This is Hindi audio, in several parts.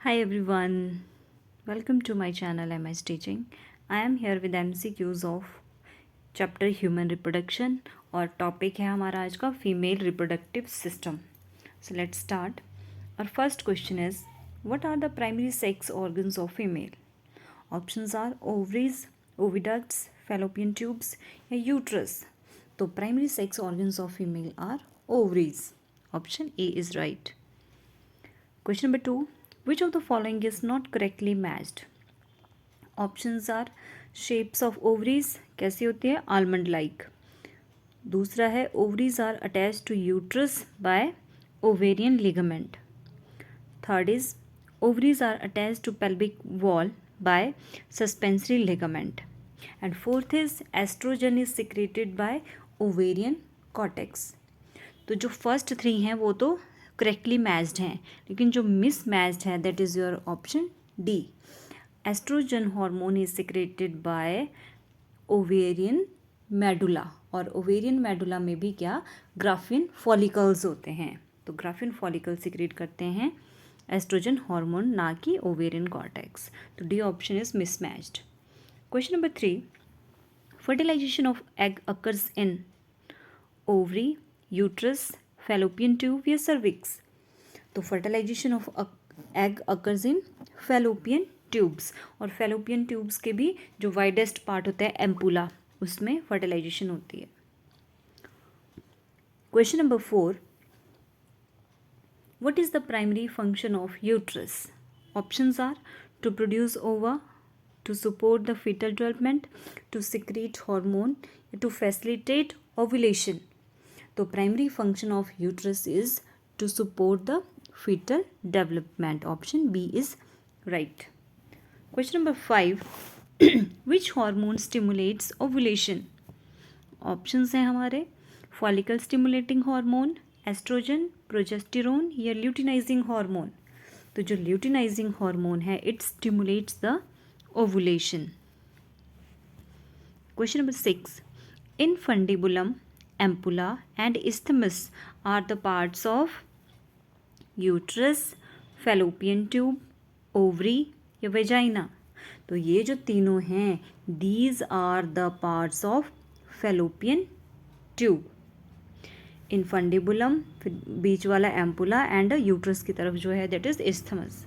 Hi everyone, welcome to my channel MS Teaching. I am here with MCQs of chapter Human Reproduction और टॉपिक है हमारा आज का female reproductive system. So let's start. Our first question is, what are the primary sex organs of female? Options are ovaries, oviducts, fallopian tubes या uterus. तो primary sex organs of female are ovaries. Option A is right. Question number 2. Which of the following is not correctly matched? Options are shapes of ovaries कैसी होती है almond like. दूसरा है ovaries are attached to uterus by ovarian ligament. Third is ovaries are attached to pelvic wall by suspensory ligament. And fourth is estrogen is secreted by ovarian cortex. तो जो फर्स्ट थ्री हैं वो तो करेक्टली मैच्ड हैं, लेकिन जो मिस मैच्ड है that is your option D. Estrogen hormone is secreted by ovarian medulla, और ओवेरियन मेडुला में भी क्या ग्राफिन फॉलिकल्स होते हैं. तो ग्राफिन फॉलिकल सिक्रेट करते हैं एस्ट्रोजन हार्मोन, ना कि ओवेरियन कॉर्टेक्स. तो D option is mismatched. Question number 3. Fertilization of egg occurs in ovary, uterus, fallopian tube या सर्विक्स. तो fertilization of egg occurs in fallopian tubes, और फैलोपियन ट्यूब्स के भी जो वाइडेस्ट पार्ट होता है एम्पुला, उसमें फर्टिलाइजेशन होती है. Question number 4. What is the primary function of uterus? Options are to produce ova, to support the fetal development, to secrete hormone, to facilitate ovulation. तो primary function of uterus is to support the fetal development. Option B is right. Question number 5. Which hormone stimulates ovulation? Options हैं हमारे follicle stimulating hormone, estrogen, progesterone या luteinizing hormone. तो जो luteinizing hormone है it stimulates the ovulation. Question number 6. Infundibulum, ampulla and isthmus are the parts of uterus, fallopian tube, ovary या vagina. तो ये जो तीनों हैं these are the parts of fallopian tube. Infundibulum, फिर बीच वाला ampulla and uterus की तरफ जो है that is isthmus.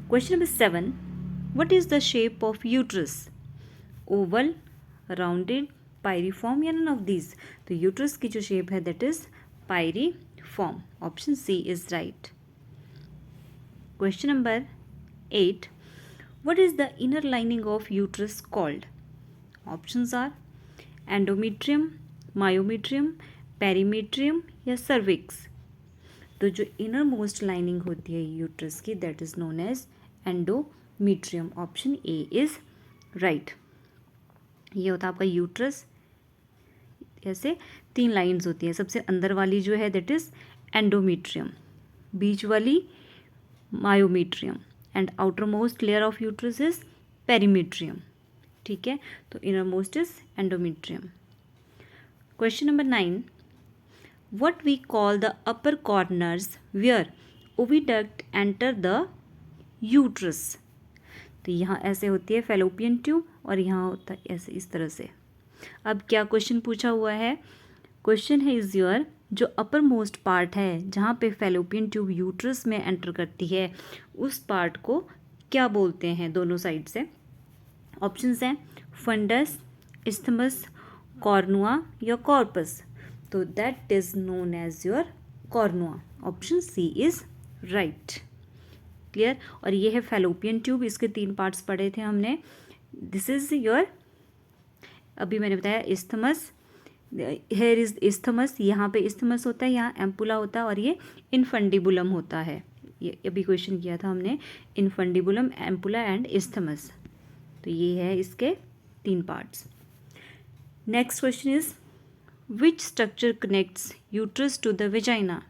Question number 7. What is the shape of uterus? Oval, rounded, pyriform या none of these. तो uterus की जो shape है that is pyriform. Option C is right. Question number 8. What is the inner lining of uterus called? Options are endometrium, myometrium, perimetrium या cervix. तो जो inner most lining होती है uterus की that is known as endometrium. Option A is right. ये होता है आपका यूट्रस. ऐसे 3 लाइंस होती हैं. सबसे अंदर वाली जो है दैट इज एंडोमेट्रियम, बीच वाली myometrium and outermost layer of uterus is perimetrium. ठीक है, तो innermost is endometrium. Question number 9. What we call the upper corners where oviduct enter the uterus. तो यहाँ ऐसे होती है फैलोपियन ट्यूब और यहाँ होता है ऐसे इस तरह से. अब क्या क्वेश्चन पूछा हुआ है? क्वेश्चन है इज योर जो अपर मोस्ट पार्ट है जहाँ पे फैलोपियन ट्यूब यूट्रस में एंटर करती है उस पार्ट को क्या बोलते हैं दोनों साइड से. ऑप्शंस हैं फंडस, इस्थमस, कॉर्नुआ या कॉर्पस. तो that is known as your cornua. Option C is right. Clear. और ये है फैलोपियन ट्यूब. इसके 3 पार्ट्स पढ़े थे हमने. दिस इज योर, अभी मैंने बताया इस्थमस. Here is isthmus. यहाँ पे इस्थमस होता है, यहाँ एम्पुला होता है और ये इनफंडिबुलम होता है. ये अभी क्वेश्चन किया था हमने, इनफंडिबुलम, एम्पुला एंड इस्थमस. तो ये है इसके 3 parts. Next question is which structure connects uterus to the vagina.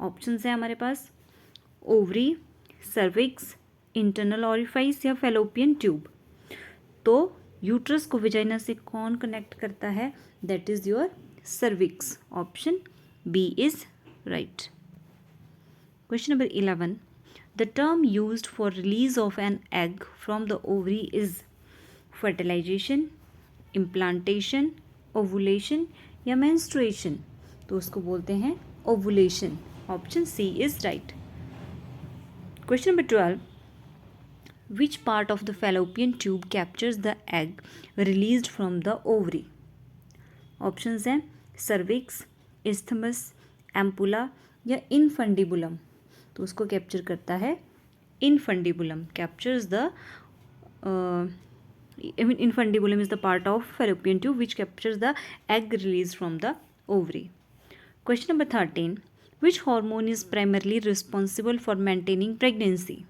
Options है हमारे पास ओवरी, सर्विक्स, इंटरनल ऑरिफाइस या फैलोपियन ट्यूब. तो यूट्रस को वेजाइना से कौन कनेक्ट करता है? That is your cervix. Option B is right. Question number 11. The term used for release of an egg from the ovary is fertilization, implantation, ovulation या menstruation. तो उसको बोलते हैं ovulation. Option C is right. Question number 12. Which part of the fallopian tube captures the egg released from the ovary? Options हैं cervix, isthmus, ampulla या infundibulum. तो उसको कैप्चर करता है infundibulum. Captures the infundibulum is the part of fallopian tube which captures the egg released from the ovary. Question number 13. Which hormone is primarily responsible for maintaining pregnancy?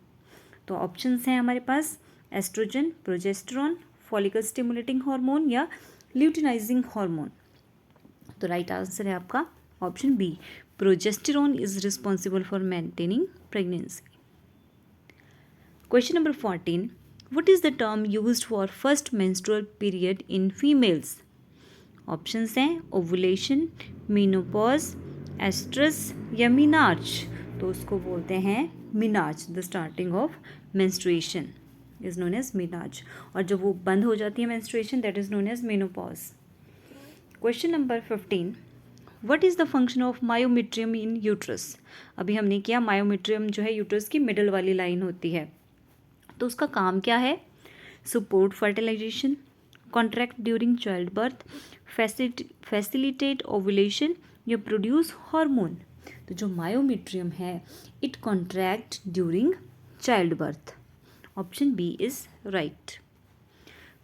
तो ऑप्शंस हैं हमारे पास estrogen, progesterone, follicle stimulating hormone या ल्यूटिनाइजिंग हार्मोन. तो राइट आंसर है आपका option B, progesterone is responsible for maintaining pregnancy. Question number 14. What is the term used for first menstrual period in females? Options हैं ओवुलेशन, मीनोपॉज, एस्ट्रस या मीनार्च. तो उसको बोलते हैं menarche. The starting of menstruation is known as menarche. और जब वो बंद हो जाती है menstruation, that is known as menopause. Question number 15. What is the function of myometrium in uterus? अभी हमने किया मायोमेट्रियम जो है यूट्रस की मिडल वाली लाइन होती है. तो उसका काम क्या है? Support fertilization, contract during child birth, facilitate ovulation या प्रोड्यूस हार्मोन. तो जो मायोमेट्रियम है it contract during child birth. Option B is right.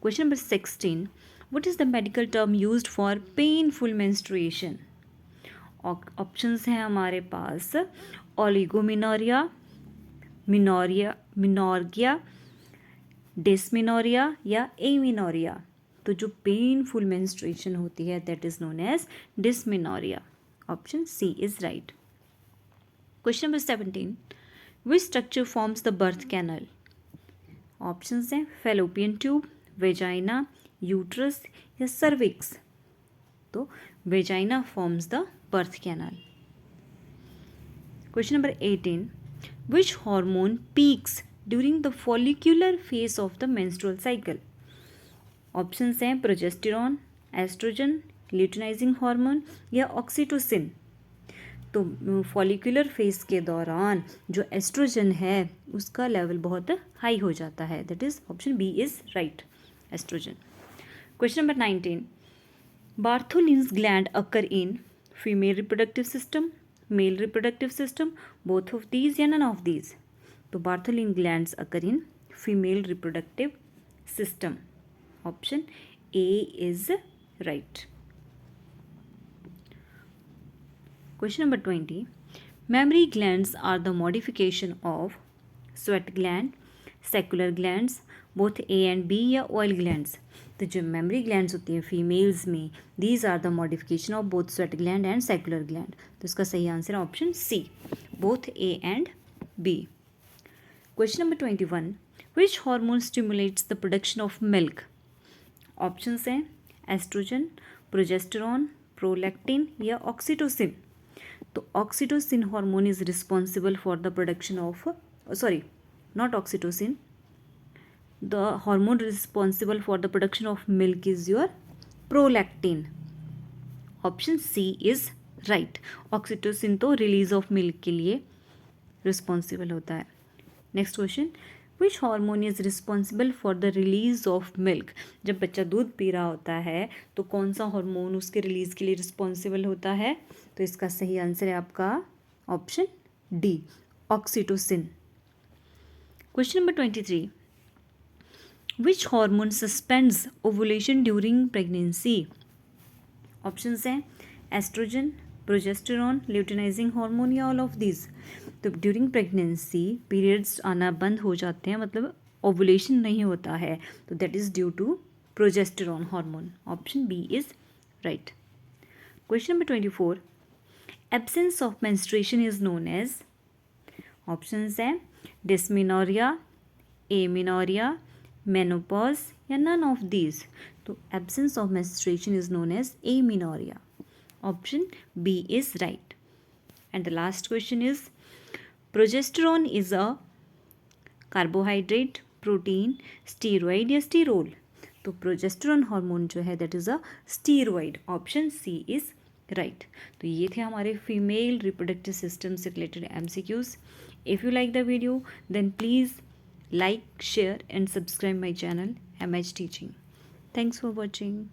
Question number 16. What is the medical term used for painful menstruation? Options हैं हमारे पास ओलिगोमिनोरिया, मिनोर्गिया, डिस्मिनोरिया या एमिनोरिया. तो जो पेनफुल मेंस्ट्रुएशन होती है that is known as dysmenorrhea. Option C is right. Question number 17. Which structure forms the birth canal? Options हैं फैलोपियन ट्यूब, वेजाइना, यूट्रस या सर्विक्स. तो vagina forms the birth canal. Question number 18. Which hormone peaks during the follicular phase of the menstrual cycle? Options हैं प्रोजेस्टेरॉन, एस्ट्रोजन, ल्यूटिनाइजिंग हार्मोन या ऑक्सीटोसिन. तो फॉलिक्यूलर फेज के दौरान जो एस्ट्रोजन है उसका लेवल बहुत हाई हो जाता है. That is option B is right, estrogen. Question number 19. Bartholin's gland occur in female reproductive system, male reproductive system, both of these या नन ऑफ दीज. तो Bartholin glands occur in female reproductive system. Option A is right. Question number 20. Mammary glands are the modification of sweat gland, saccular glands, both A and B या oil glands. तो जो मेमरी ग्लैंड्स होती हैं फीमेल्स में these are the modification of both sweat gland and saccular gland. तो इसका सही आंसर है option C, both A and B. Question number 21. Which hormone stimulates the production of milk? Options हैं एस्ट्रोजन, प्रोजेस्टेरॉन, प्रोलैक्टिन या ऑक्सीटोसिन. तो oxytocin hormone is responsible for the production of not oxytocin. The hormone responsible for the production of milk is your prolactin. Option C is right. Oxytocin तो release of milk के लिए responsible होता है. Next question. Which hormone is responsible for the release of milk? जब बच्चा दूध पी रहा होता है तो कौन सा हार्मोन उसके रिलीज के लिए रिस्पॉन्सिबल होता है? तो इसका सही आंसर है आपका option D, oxytocin. Question number 23. Which hormone suspends ovulation during pregnancy? Options हैं एस्ट्रोजन, प्रोजेस्टेरॉन, ल्यूटिनाइजिंग हार्मोन या ऑल ऑफ दीज. तो ड्यूरिंग प्रेगनेंसी पीरियड्स आना बंद हो जाते हैं, मतलब ओवुलेशन नहीं होता है, तो that is due to progesterone hormone. Option B is right. Question number 24. Absence of menstruation is known as. Options हैं डिस्मिनोरिया, एमिनोरिया, मेनोपॉज या नन ऑफ दीज. तो absence of menstruation is known as amenorrhea. Option B is right. And the last question is progesterone is a carbohydrate, protein, steroid या स्टीरोल? तो प्रोजेस्टेरॉन हार्मोन जो है that is a steroid, option C is right. तो ये थे हमारे फीमेल रिप्रोडक्टिव सिस्टम से related MCQs। If you like the video then please like, share and subscribe my channel MH Teaching. Thanks for watching.